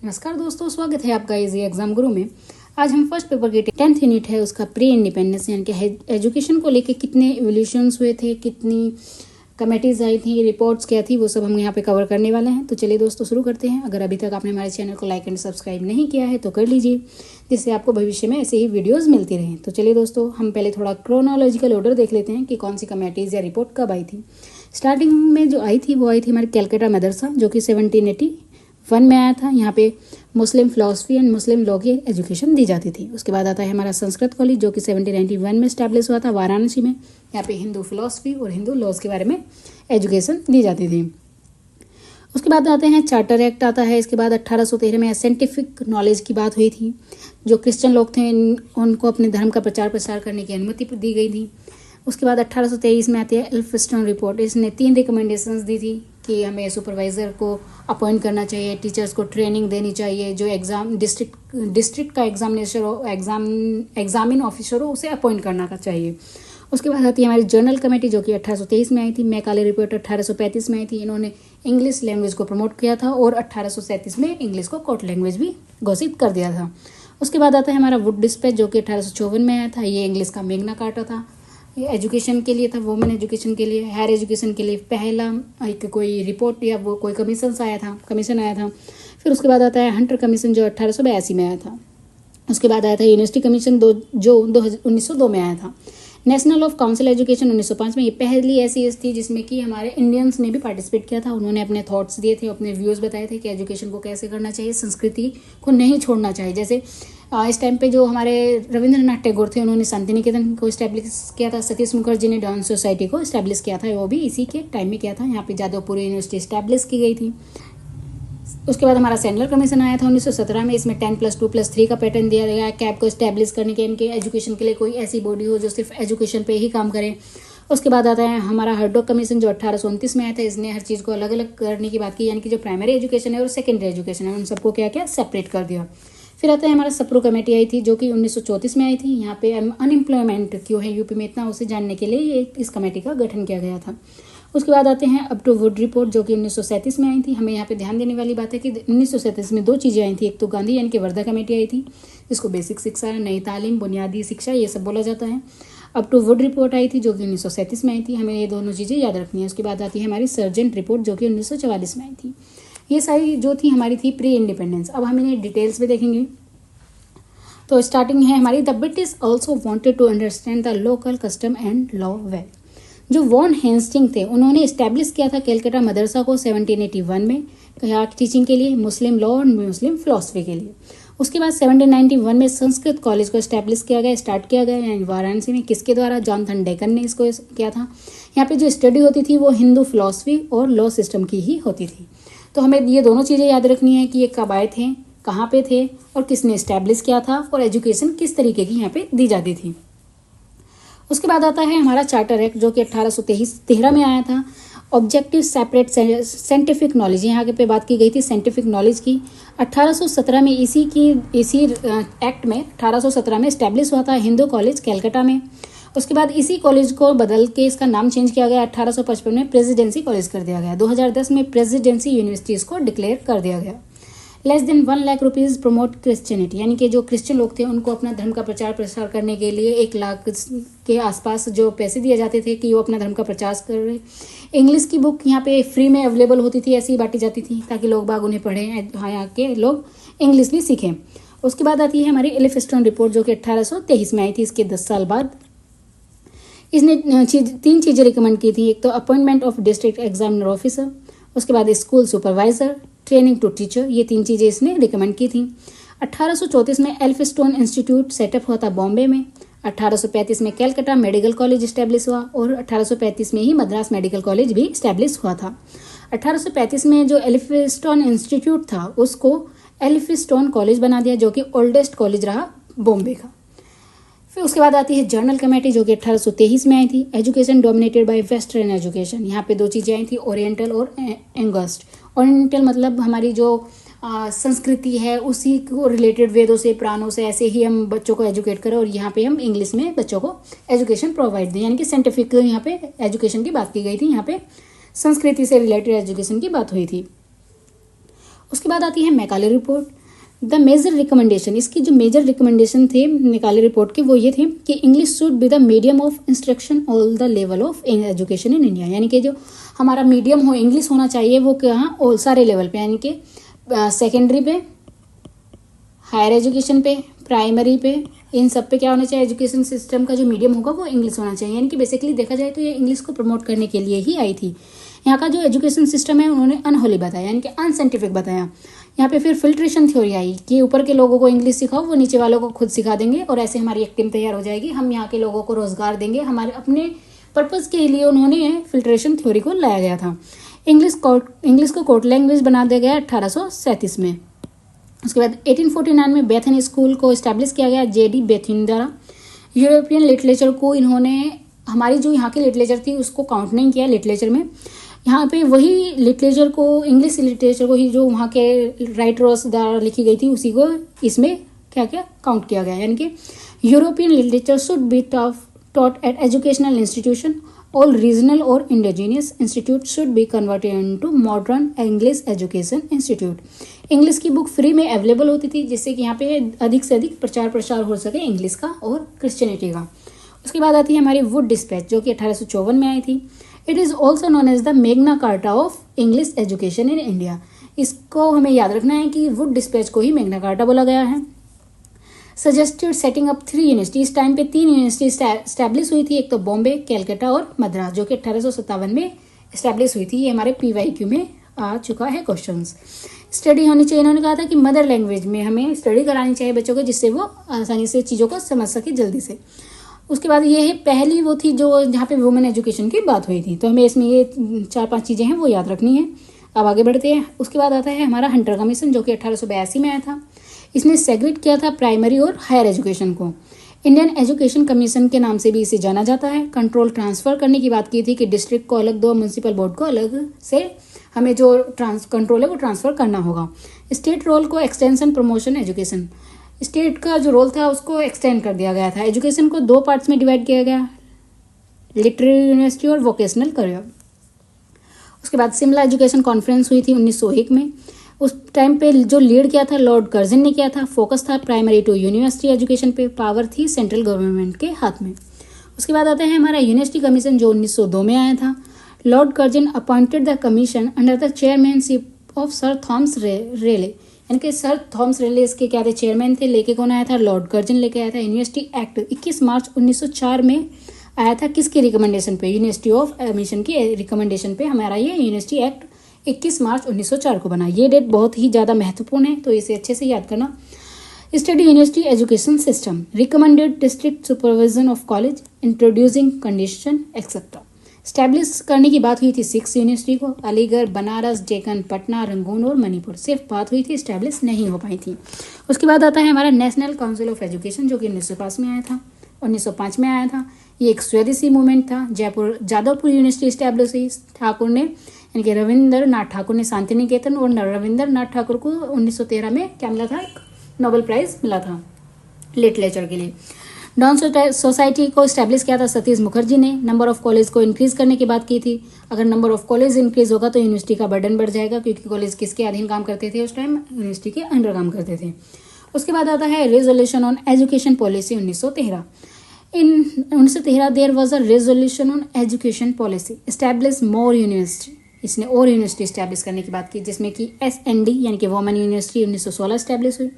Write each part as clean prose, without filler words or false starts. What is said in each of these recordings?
नमस्कार दोस्तों, स्वागत है आपका इजी एग्जाम गुरु में। आज हम फर्स्ट पेपर की 10th यूनिट है उसका प्री इंडिपेंडेंस यानी कि एजुकेशन को लेके कितने एवोल्यूशंस हुए थे, कितनी कमेटीज आई थी, रिपोर्ट्स क्या थी, वो सब हम यहाँ पे कवर करने वाले हैं। तो चलिए दोस्तों शुरू करते हैं। अगर अभी तक आपने हमारे चैनल को लाइक एंड सब्सक्राइब नहीं किया है तो कर लीजिए, जिससे आपको भविष्य में ऐसे ही वीडियोज़ मिलती रहें। तो चलिए दोस्तों, हम पहले थोड़ा क्रोनोलॉजिकल ऑर्डर देख लेते हैं कि कौन सी कमेटीज़ या रिपोर्ट कब आई थी। स्टार्टिंग में जो आई थी वो आई थी हमारी कैलकाटा मदरसा, जो कि 1781 में आया था। यहाँ पे मुस्लिम फ़िलासफ़ी एंड मुस्लिम लॉ की एजुकेशन दी जाती थी। उसके बाद आता है हमारा संस्कृत कॉलेज, जो कि 1791 में स्टैब्लिश हुआ था वाराणसी में। यहाँ पे हिंदू फ़िलासफ़ी और हिंदू लॉज के बारे में एजुकेशन दी जाती थी। उसके बाद आते हैं चार्टर एक्ट आता है। इसके बाद 1813 में साइंटिफिक नॉलेज की बात हुई थी। जो क्रिश्चियन लोग थे उनको अपने धर्म का प्रचार प्रसार करने की अनुमति दी गई थी। उसके बाद 1823 में आती है एल्फिंस्टन रिपोर्ट। इसने 3 रिकमेंडेशंस दी थी कि हमें सुपरवाइज़र को अपॉइंट करना चाहिए, टीचर्स को ट्रेनिंग देनी चाहिए, जो एग्ज़ाम डिस्ट्रिक्ट का एग्जामिन ऑफिसर हो उसे अपॉइंट करना का चाहिए। उसके बाद आती है हमारी जर्नल कमेटी, जो कि 1823 में आई थी। मैकाले रिपोर्ट 1835 में आई थी। इन्होंने इंग्लिश लैंग्वेज को प्रमोट किया था और 1837 में इंग्लिश को कोर्ट लैंग्वेज भी घोषित कर दिया था। उसके बाद आता है हमारा वुड डिस्पैच, जो कि 1854 में आया था। ये इंग्लिश का मैग्ना कार्टा था। ये एजुकेशन के लिए था, वुमेन एजुकेशन के लिए, हायर एजुकेशन के लिए पहला एक कोई रिपोर्ट या वो कोई कमीशन आया था। फिर उसके बाद आता है हंटर कमीशन, जो 1882 में आया था। उसके बाद आया था यूनिवर्सिटी कमीशन जो 1902 में आया था। नेशनल ऑफ काउंसिल एजुकेशन 1905 में। ये पहली ऐसी थी जिसमें कि हमारे इंडियंस ने भी पार्टिसिपेट किया था। उन्होंने अपने थॉट्स दिए थे, अपने व्यूज़ बताए थे कि एजुकेशन को कैसे करना चाहिए, संस्कृति को नहीं छोड़ना चाहिए। जैसे इस टाइम पे जो हमारे रविंद्रनाथ टैगोर थे, उन्होंने शांति निकेतन को इस्टेब्लिश किया था। सतीश मुखर्जी ने डाउन सोसाइटी को इस्टेब्लिश किया था, वो भी इसी के टाइम में किया था। यहाँ पे जादवपुर यूनिवर्सिटी इस्टेब्लिश की गई थी। उसके बाद हमारा सेंट्रल कमीशन आया था 1917 में। इसमें 10+2+3 का पैटर्न दिया गया है। कैब को इस्टेब्लिश करने के, इनके एजुकेशन के लिए कोई ऐसी बॉडी हो जो सिर्फ एजुकेशन पे ही काम करे। उसके बाद आता है हमारा हर्डॉग कमीशन, जो 1829 में आया था। इसने हर चीज़ को अलग अलग करने की बात की, यानी कि जो प्राइमरी एजुकेशन है और सेकेंडरी एजुकेशन है उन सबको क्या क्या सेपरेट कर दिया। फिर आता है हमारा सप्रू कमेटी आई थी, जो कि 1934 में आई थी। यहाँ पे अनएम्प्लॉयमेंट क्यों है यूपी में इतना, उसे जानने के लिए इस कमेटी का गठन किया गया था। उसके बाद आते हैं अप टू वुड रिपोर्ट, जो कि 1937 में आई थी। हमें यहाँ पे ध्यान देने वाली बात है कि 1937 में 2 चीज़ें आई थी। एक तो गांधी यानी कि वर्धा कमेटी आई थी, जिसको बेसिक शिक्षा, नई तालीम, बुनियादी शिक्षा ये सब बोला जाता है। अप टू वुड रिपोर्ट आई थी, जो कि 1937 में आई थी। हमें ये दोनों चीज़ें याद रखनी है। उसके बाद आती है हमारी सर्जेंट रिपोर्ट, जो कि 1944 में आई थी। ये सारी जो थी हमारी थी प्री इंडिपेंडेंस। अब हम इन्हें डिटेल्स में देखेंगे। तो स्टार्टिंग है हमारी, the British also wanted to understand the local custom and law well. जो वॉन हेस्टिंग थे, उन्होंने इस्टेब्लिश किया था कैलकाटा मदरसा को 1781 में टीचिंग के लिए, मुस्लिम लॉ और मुस्लिम फिलासफी के लिए। उसके बाद 1791 में संस्कृत कॉलेज को स्टैब्लिश किया गया, स्टार्ट किया गया यानी वाराणसी में। किसके द्वारा? जॉनथन डेकन ने इसको किया था। यहाँ पे जो स्टडी होती थी वो हिंदू फिलासफी और लॉ सिस्टम की ही होती थी। तो हमें ये दोनों चीज़ें याद रखनी है कि ये कब आए थे, कहाँ पे थे और किसने इस्टेब्लिश किया था, और एजुकेशन किस तरीके की यहाँ पे दी जाती थी। उसके बाद आता है हमारा चार्टर एक्ट, जो कि 1813 में आया था। ऑब्जेक्टिव सेपरेट साइंटिफिक नॉलेज, यहाँ के पे बात की गई थी साइंटिफिक नॉलेज की। 1817 में इसी एक्ट में 1817 में इस्टेब्लिश हुआ था हिंदू कॉलेज कैलकाटा में। उसके बाद इसी कॉलेज को बदल के इसका नाम चेंज किया गया। 1855 में प्रेसिडेंसी कॉलेज कर दिया गया। 2010 में प्रेसिडेंसी यूनिवर्सिटीज़ को डिक्लेयर कर दिया गया। Less than 1 lakh rupees promote Christianity, यानी कि जो क्रिश्चियन लोग थे उनको अपना धर्म का प्रचार प्रसार करने के लिए 1 लाख के आसपास जो पैसे दिए जाते थे कि वो अपना धर्म का प्रचार कर रहे। इंग्लिश की बुक यहाँ पे फ्री में अवेलेबल होती थी, ऐसी ही बांटी जाती थी ताकि लोग बाग उन्हें पढ़ें, यहाँ के लोग इंग्लिश भी सीखें। उसके बाद आती है हमारी एल्फिंस्टन रिपोर्ट, जो कि 1823 में आई थी। इसके 10 साल बाद इसने 3 चीज़ें रिकमेंड की थी। एक तो appointment of district examiner officer, उसके बाद school supervisor, training to teacher, ये 3 चीज़ें इसने रिकमेंड की थी। 1834 में एल्फिंस्टन इंस्टीट्यूट सेटअप हुआ था बॉम्बे में। 1835 में कैलकाटा मेडिकल कॉलेज इस्टेब्लिश हुआ और 1835 में ही मद्रास मेडिकल कॉलेज भी इस्टेब्लिश हुआ था। 1835 में जो एल्फिंस्टन इंस्टीट्यूट था उसको एल्फिंस्टन कॉलेज बना दिया, जो कि ओल्डेस्ट कॉलेज रहा बॉम्बे का। फिर उसके बाद आती है जर्नल कमेटी, जो कि 1823 में आई थी। Education dominated by western education, यहाँ पे 2 चीज़ें आई थी, ओरिएंटल और एंगस्ट। ओरिएंटल मतलब हमारी जो संस्कृति है उसी को रिलेटेड वेदों से, पुराणों से ऐसे ही हम बच्चों को एजुकेट करें, और यहाँ पे हम इंग्लिश में बच्चों को एजुकेशन प्रोवाइड दें, यानी कि साइंटिफिक यहाँ पे एजुकेशन की बात की गई थी। यहाँ पे संस्कृति से रिलेटेड एजुकेशन की बात हुई थी। उसके बाद आती है Macaulay report. The major recommendation, इसकी जो मेजर रिकमेंडेशन थे मैकाले रिपोर्ट के वो ये थे कि English should be the medium of instruction all the level of education in India, यानी कि जो हमारा मीडियम हो इंग्लिश होना चाहिए वो कहाँ और सारे लेवल पे, यानी कि सेकेंडरी पे, हायर एजुकेशन पे, प्राइमरी पे, इन सब पे क्या होना चाहिए, एजुकेशन सिस्टम का जो मीडियम होगा वो इंग्लिश होना चाहिए। यानी कि बेसिकली देखा जाए तो ये इंग्लिश को प्रमोट करने के लिए ही आई थी। यहाँ का जो एजुकेशन सिस्टम है उन्होंने अनहोली बताया, यानी कि अनसाइंटिफिक बताया। यहाँ पे फिर फिल्ट्रेशन थ्योरी आई कि ऊपर के लोगों को इंग्लिश सिखाओ, वो नीचे वालों को खुद सिखा देंगे और ऐसे हमारी एक टीम तैयार हो जाएगी, हम यहाँ के लोगों को रोजगार देंगे। हमारे अपने पर्पज़ के लिए उन्होंने फिल्ट्रेशन थ्योरी को लाया गया था। इंग्लिश को कोर्ट लैंग्वेज बना दिया गया 1837 में। उसके बाद 1849 में बेथन स्कूल को इस्टेब्लिश किया गया जेडी बेथिन द्वारा। यूरोपियन लिटरेचर को इन्होंने, हमारी जो यहाँ की लिटरेचर थी उसको काउंट नहीं किया लिटरेचर में, यहाँ पे वही लिटरेचर को, इंग्लिश लिटरेचर को ही जो वहाँ के राइटर्स द्वारा लिखी गई थी उसी को इसमें क्या क्या काउंट किया गया। यानी कि European literature should be taught at educational institution. All regional or indigenous institutes should be converted into modern English education institute. English की बुक फ्री में अवेलेबल होती थी जिससे कि यहाँ पे अधिक से अधिक प्रचार प्रसार हो सके इंग्लिश का और क्रिश्चियनिटी का। उसके बाद आती है हमारी वुड डिस्पैच जो कि 1854 में आई थी। It is also known as the Magna Carta of English education in India. इसको हमें याद रखना है कि वुड डिस्पैच को ही मैग्ना कार्टा बोला गया है। सजेस्टेड सेटिंग अप 3 यूनिवर्सिटी, इस टाइम पे 3 यूनिवर्सिटी स्टैब्लिश हुई थी, एक तो बॉम्बे, कैलकाटा और मद्रास, जो कि 1857 में स्टैब्लिश हुई थी। ये हमारे PYQ में आ चुका है क्वेश्चंस। स्टडी होनी चाहिए, इन्होंने कहा था कि मदर लैंग्वेज में हमें स्टडी करानी चाहिए बच्चों को जिससे वो आसानी से चीज़ों को समझ सके जल्दी से। उसके बाद ये है पहली वो थी जो जहाँ पे वुमेन एजुकेशन की बात हुई थी, तो हमें इसमें ये 4-5 चीज़ें हैं वो याद रखनी है। अब आगे बढ़ते हैं। उसके बाद आता है हमारा हंटर कमीशन जो कि 1882 में आया था। इसने सेग्रेट किया था प्राइमरी और हायर एजुकेशन को। इंडियन एजुकेशन कमीशन के नाम से भी इसे जाना जाता है। कंट्रोल ट्रांसफ़र करने की बात की थी कि डिस्ट्रिक्ट को अलग दो, म्यूनसिपल बोर्ड को अलग से हमें जो कंट्रोल है वो ट्रांसफ़र करना होगा। स्टेट रोल को एक्सटेंशन, प्रमोशन, एजुकेशन, स्टेट का जो रोल था उसको एक्सटेंड कर दिया गया था। एजुकेशन को 2 पार्ट्स में डिवाइड किया गया, लिटरेरी यूनिवर्सिटी और वोकेशनल करियर। उसके बाद शिमला एजुकेशन कॉन्फ्रेंस हुई थी 1901 में। उस टाइम पे जो लीड किया था लॉर्ड कर्जन ने किया था। फोकस था प्राइमरी टू यूनिवर्सिटी एजुकेशन पे, पावर थी सेंट्रल गवर्नमेंट के हाथ में। उसके बाद आता है हमारा यूनिवर्सिटी कमीशन जो 1902 में आया था। Lord Curzon appointed the commission under the chairmanship of sir Thomas Raleigh, यानी कि सर थॉमस रेले इसके क्या थे, चेयरमैन थे। लेके कौन आया था, लॉर्ड कर्जन लेके आया था। यूनिवर्सिटी एक्ट 21 मार्च 1904 में आया था। किसकी रिकमेंडेशन पे, यूनिवर्सिटी ऑफ कमीशन की रिकमेंडेशन पे हमारा ये यूनिवर्सिटी एक्ट 21 मार्च 1904 को बना। ये डेट बहुत ही ज़्यादा महत्वपूर्ण है तो इसे अच्छे से याद करना। Study university education system, recommended district supervision of college, introducing condition etcetera. Establish करने की बात हुई थी 6 यूनिवर्सिटी को, अलीगढ़, बनारस, डेक्कन, पटना, रंगून और मणिपुर। सिर्फ बात हुई थी, स्टैब्लिश नहीं हो पाई थी। उसके बाद आता है हमारा नेशनल काउंसिल ऑफ एजुकेशन जो कि 1905 में आया था, 1905 में आया था। ये एक स्वदेशी मूवमेंट था। जादवपुर यूनिवर्सिटी स्टैब्लिश हुई ठाकुर ने, यानी कि रविंद्र नाथ ठाकुर ने शांति निकेतन, और रविंद्र नाथ ठाकुर को 1913 में क्या मिला था, एक नोबेल प्राइज मिला था लिटरेचर के लिए। डॉन सोसाइटी को स्टैब्लिश किया था सतीश मुखर्जी ने। नंबर ऑफ कॉलेज को इंक्रीज करने की बात की थी। अगर नंबर ऑफ कॉलेज इंक्रीज होगा तो यूनिवर्सिटी का बर्डन बढ़ जाएगा, क्योंकि कॉलेज किसके अधीन काम करते थे उस टाइम, यूनिवर्सिटी के अंडर काम करते थे। उसके बाद आता है resolution on education policy 1913। In 1913 there was a resolution on education policy establish more university. इसने और यूनिवर्सिटी स्टैब्लिश करने की बात की, जिसमें कि SND यानी कि वुमेन यूनिवर्सिटी 1916 स्टैब्लिश हुई।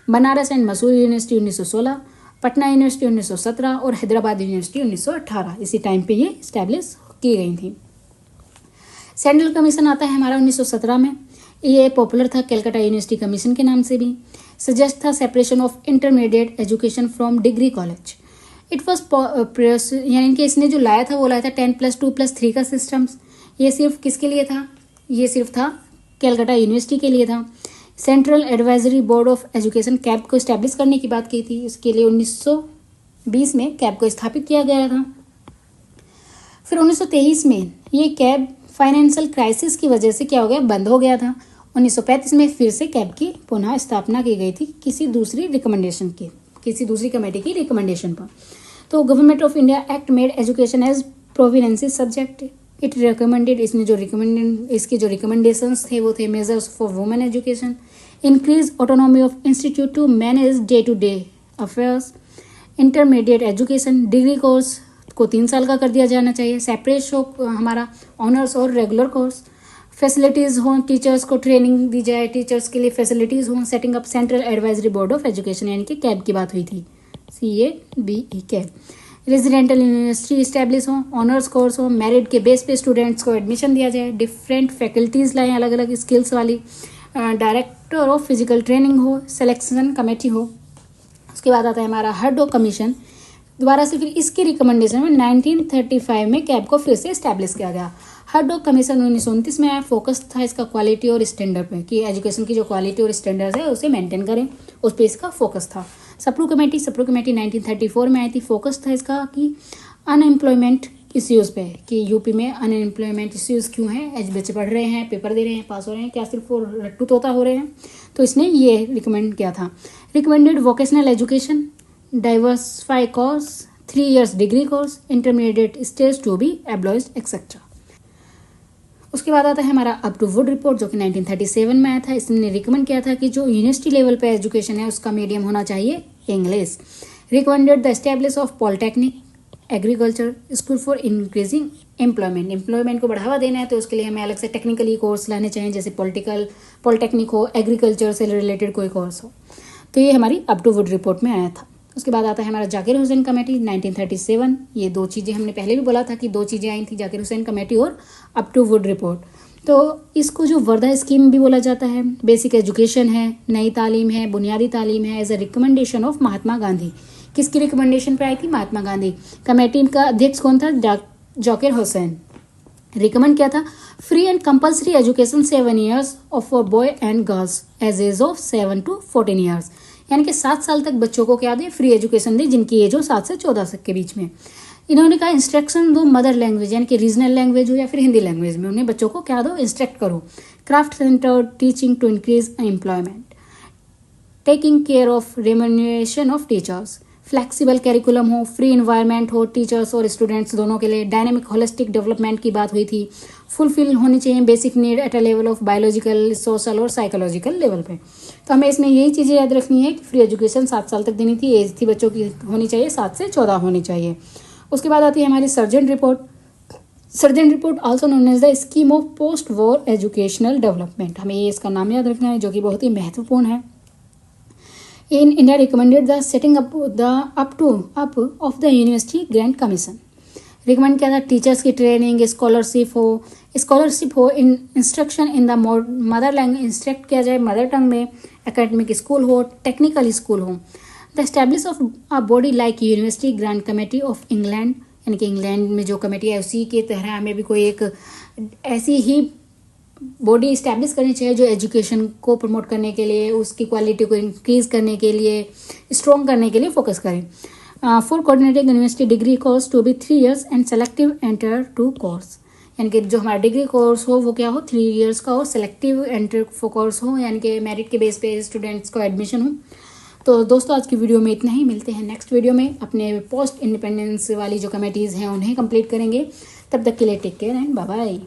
Banaras and Mussoorie university 1916, Patna university 1917 और हैदराबाद यूनिवर्सिटी 1918 इसी टाइम पे ये स्टैब्लिश की गई थी। सेंट्रल कमीशन आता है हमारा 1917 में। ये पॉपुलर था कैलकाटा यूनिवर्सिटी कमीशन के नाम से भी। सजेस्ट था separation of intermediate education from degree college. It was यानी कि इसने जो लाया था वो लाया था 10+2+3 का सिस्टम्स। ये सिर्फ किसके लिए था, ये सिर्फ था कैलकाटा यूनिवर्सिटी के लिए था। Central advisory board of education cab को स्टैब्लिश करने की बात की थी। इसके लिए 1920 में कैब को स्थापित किया गया था। फिर 1923 में ये कैब फाइनेंशियल क्राइसिस की वजह से क्या हो गया, बंद हो गया था। 1935 में फिर से कैब की पुनः स्थापना की गई थी किसी दूसरी कमेटी की रिकमेंडेशन पर। तो government of India act made education as provincial subject it recommended, इसके जो रिकमेंडेशंस थे वो थे measures for women education, increase autonomy of institute to manage day to day affairs, intermediate education, degree course को 3 साल का कर दिया जाना चाहिए, सेपरेट हो हमारा ऑनर्स और रेगुलर कोर्स, फैसिलिटीज़ हों, टीचर्स को ट्रेनिंग दी जाए, टीचर्स के लिए फैसिलिटीज़ हों, setting up central advisory board of education, यानी कि कैब की बात हुई थी, CABE cab, residential university establish हो, ऑनर्स कोर्स हो, मेरिट के बेस पे स्टूडेंट्स को एडमिशन दिया जाए, डिफरेंट फैकल्टीज़ लाएँ अलग अलग स्किल्स वाली, डायरेक्टर ऑफ फिजिकल ट्रेनिंग हो, सिलेक्शन कमेटी हो। उसके बाद आता है हमारा हर्डो कमीशन, दोबारा से फिर इसकी रिकमेंडेशन में 1935 में कैब को फिर से इस्टेब्लिश किया गया। हर्डो कमीशन 1929 में आया, फोकस था इसका क्वालिटी और स्टैंडर्ड पे कि एजुकेशन की जो क्वालिटी और स्टैंडर्ड है उसे मेंटेन करें, उस पर इसका फोकस था। सप्रू कमेटी 1934 में आई थी, फोकस था इसका कि अनएम्प्लॉयमेंट इश्यूज़ पे कि यूपी में अनएम्प्लॉयमेंट इश्यूज़ क्यों हैं, एज बच्चे पढ़ रहे हैं, पेपर दे रहे हैं, पास हो रहे हैं, क्या सिर्फ वो रट्टू तोता हो रहे हैं, तो इसने ये रिकमेंड किया था। Recommended vocational education, diversify course, 3 years degree course, intermediate stage to be abolished etcetera. उसके बाद आता है हमारा अप टू वुड रिपोर्ट जो कि 1937 में आया था। इसने रिकमेंड किया था कि जो यूनिवर्सिटी लेवल पे एजुकेशन है उसका मीडियम होना चाहिए English. Recommended the establish of polytechnic, agriculture school for increasing employment को बढ़ावा देना है तो उसके लिए हमें अलग से टेक्निकली कोर्स लाने चाहिए, जैसे पॉलिटेक्निक हो, एग्रीकल्चर से रिलेटेड कोई कोर्स हो। तो ये हमारी अप टू वुड रिपोर्ट में आया था। उसके बाद आता है हमारा जाकिर हुसैन कमेटी 1937। ये 2 चीज़ें हमने पहले भी बोला था कि 2 चीज़ें आई थी, जाकिर हुसैन कमेटी और अप टू वुड रिपोर्ट। तो इसको जो वर्धा स्कीम भी बोला जाता है, बेसिक एजुकेशन है, नई तालीम है, बुनियादी तालीम है, as a recommendation of Mahatma Gandhi. किसकी रिकमेंडेशन पे आई थी? महात्मा गांधी। कमेटी का अध्यक्ष कौन था? जाकिर हुसैन। रिकमेंड किया था free and compulsory education 7 years for boy and girls age age of 7 to 14 years, यानी कि 7 साल तक बच्चों को क्या दे? फ्री एजुकेशन दे, जिनकी एज हो 7 से 14 के बीच में। इन्होंने कहा इंस्ट्रक्शन दो मदर लैंग्वेज, यानी कि रीजनल लैंग्वेज हो या फिर हिंदी लैंग्वेज में, उन्हें बच्चों को क्या दो? इंस्ट्रक्ट करो। Craft centre teaching to increase employment, taking care of remuneration of teachers, flexible curriculum हो, फ्री इन्वायरमेंट हो टीचर्स और स्टूडेंट्स दोनों के लिए, डायनेमिक होलिस्टिक डेवलपमेंट की बात हुई थी, फुलफिल होनी चाहिए basic need at a level of biological, social और साइकोलॉजिकल लेवल पे। तो हमें इसमें यही चीज़ें याद रखनी है कि फ्री एजुकेशन 7 साल तक देनी थी, एज थी बच्चों की होनी चाहिए 7 से 14 होनी चाहिए। उसके बाद आती है हमारी Sargent report also known as the scheme of post war educational development. हमें ये इसका नाम याद रखना है जो कि बहुत ही महत्वपूर्ण है। In India recommended the setting up of the University Grant Commission. रिकमेंड किया था टीचर्स की ट्रेनिंग, स्कॉलरशिप हो in instruction in the mother language, instruct किया जाए मदर टंग में, एकेडमिक स्कूल हो, टेक्निकल स्कूल हो। The establish of a body like university grant committee of England, यानी कि इंग्लैंड में जो कमेटी है उसी के तरह हमें भी कोई एक ऐसी ही बॉडी इस्टेब्लिश करनी चाहिए जो एजुकेशन को प्रमोट करने के लिए, उसकी क्वालिटी को इंक्रीज करने के लिए, स्ट्रॉन्ग करने के लिए फोकस करें। For coordinating university degree course to be 3 years and selective enter to course, यानी कि जो हमारा डिग्री कोर्स हो वो क्या हो? 3 years का हो, सेलेक्टिव एंटर कोर्स हो, यानी कि मेरिट के बेस पे स्टूडेंट्स को एडमिशन हो। तो दोस्तों आज की वीडियो में इतना ही, मिलते हैं नेक्स्ट वीडियो में। अपने पोस्ट इंडिपेंडेंस वाली जो कमेटीज़ हैं उन्हें कंप्लीट करेंगे। तब तक के लिए take care and bye bye.